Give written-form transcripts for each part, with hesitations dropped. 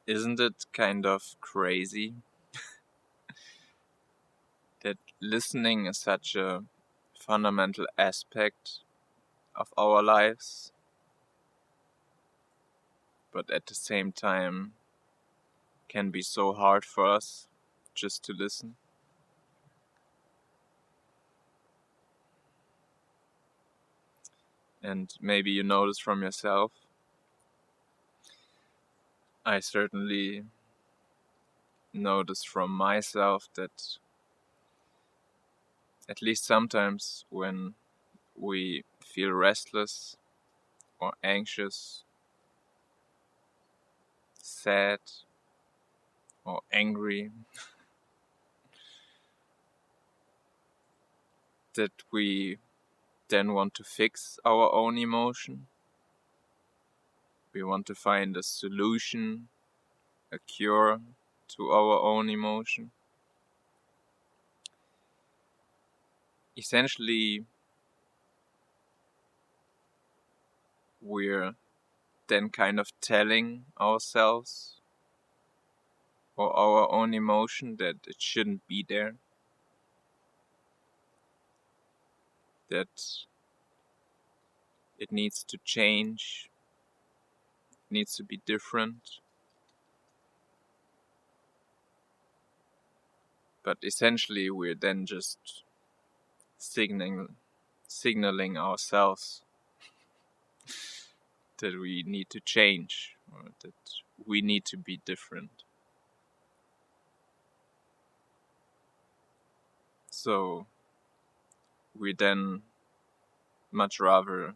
Isn't it kind of crazy that listening is such a fundamental aspect of our lives, but at the same time can be so hard for us just to listen? And maybe you notice from yourself. I certainly notice from myself that at least sometimes when we feel restless or anxious, sad or angry, that we then want to fix our own emotion. We want to find a solution, a cure to our own emotion. Essentially, we're then kind of telling ourselves or our own emotion that it shouldn't be there, that it needs to change, needs to be different. But essentially, we're then just signaling ourselves that we need to change or that we need to be different. So we then much rather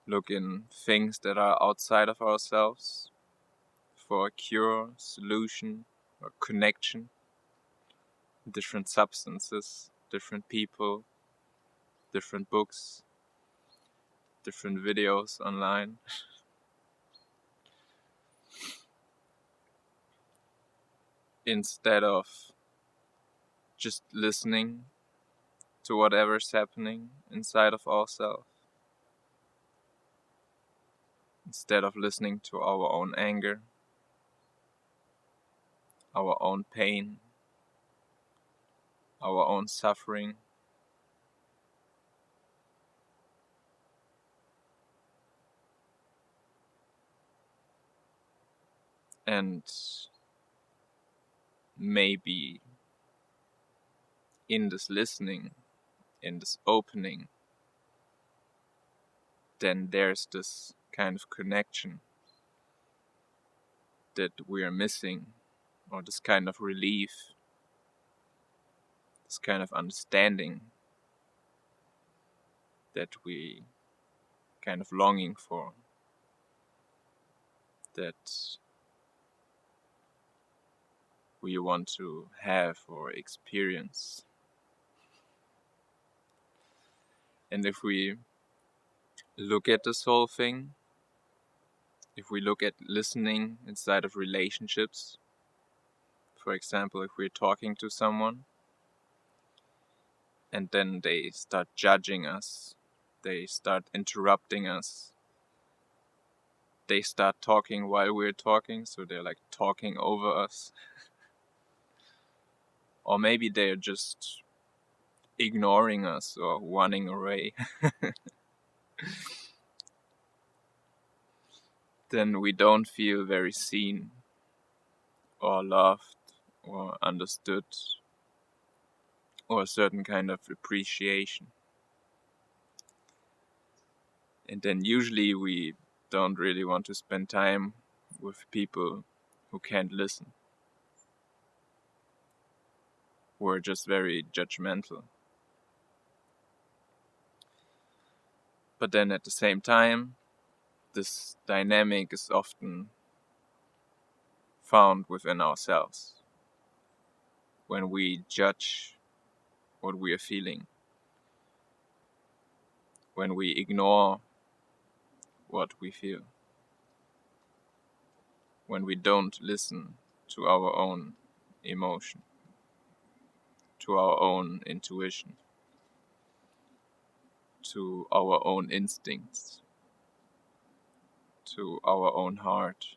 look in things that are outside of ourselves for a cure, solution, or connection. Different substances, different people, different books, different videos online. Instead of just listening to whatever's happening inside of ourselves. Instead of listening to our own anger, our own pain, our own suffering. And maybe in this listening, in this opening, then there's this kind of connection that we are missing, or this kind of relief, this kind of understanding that we kind of longing for, that we want to have or experience. And if we look at this whole thing, if we look at listening inside of relationships, for example, if we're talking to someone and then they start judging us, they start interrupting us, they start talking while we're talking, so they're like talking over us. Or maybe they're just ignoring us or running away. Then we don't feel very seen or loved or understood or a certain kind of appreciation. And then usually we don't really want to spend time with people who can't listen. We're just very judgmental. But then at the same time, this dynamic is often found within ourselves when we judge what we are feeling, when we ignore what we feel, when we don't listen to our own emotion, to our own intuition, to our own instincts, to our own heart.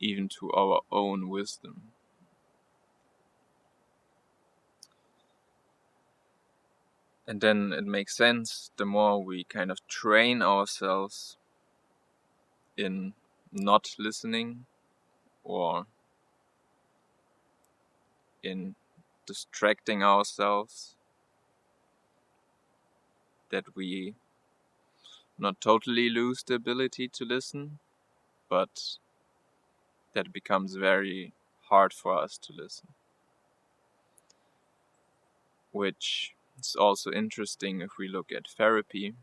even to our own wisdom. And then it makes sense the more we kind of train ourselves in not listening or in distracting ourselves, that we not totally lose the ability to listen, but that it becomes very hard for us to listen. Which is also interesting if we look at therapy.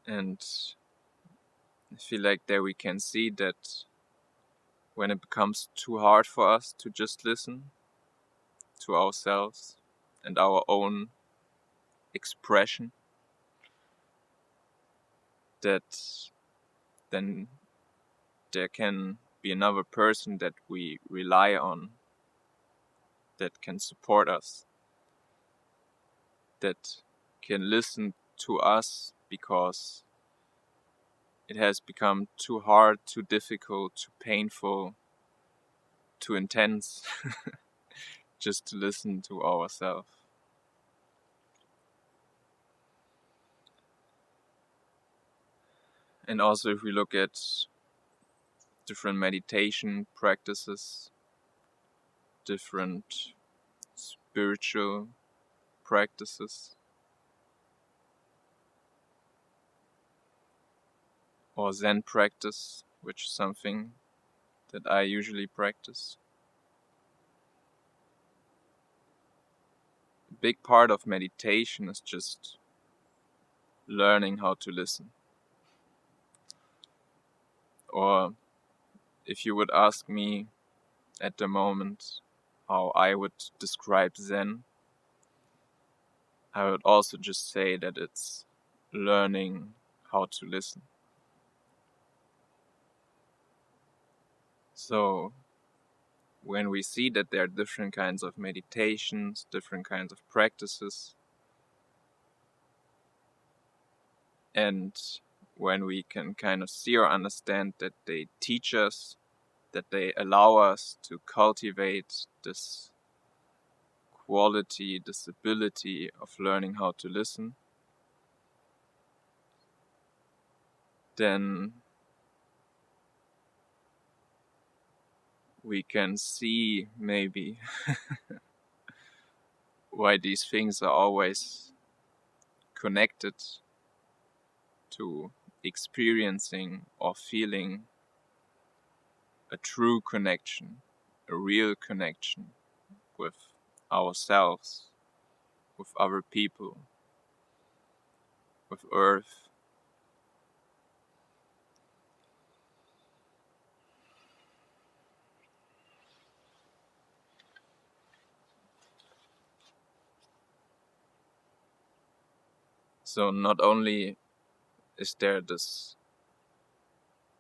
And I feel like there we can see that when it becomes too hard for us to just listen to ourselves and our own expression, that then there can be another person that we rely on, that can support us, that can listen to us, because it has become too hard, too difficult, too painful, too intense just to listen to ourselves. And also if we look at different meditation practices, different spiritual practices, or Zen practice, which is something that I usually practice. A big part of meditation is just learning how to listen. Or if you would ask me at the moment how I would describe Zen, I would also just say that it's learning how to listen. So when we see that there are different kinds of meditations, different kinds of practices, and when we can kind of see or understand that they teach us, that they allow us to cultivate this quality, this ability of learning how to listen, then we can see maybe why these things are always connected to experiencing or feeling a true connection, a real connection with ourselves, with other people, with Earth. So not only is there this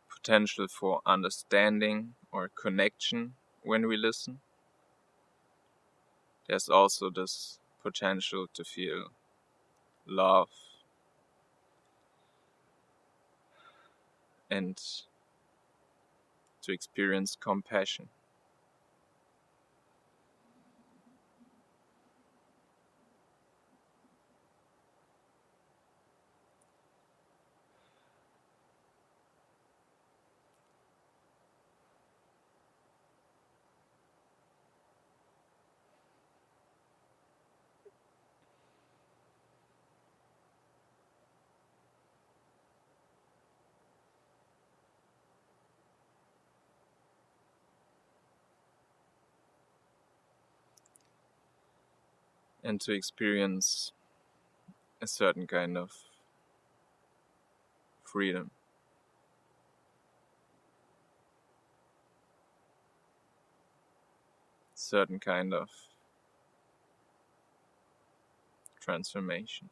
potential for understanding or connection when we listen, there's also this potential to feel love and to experience compassion. And to experience a certain kind of freedom. Certain kind of transformation.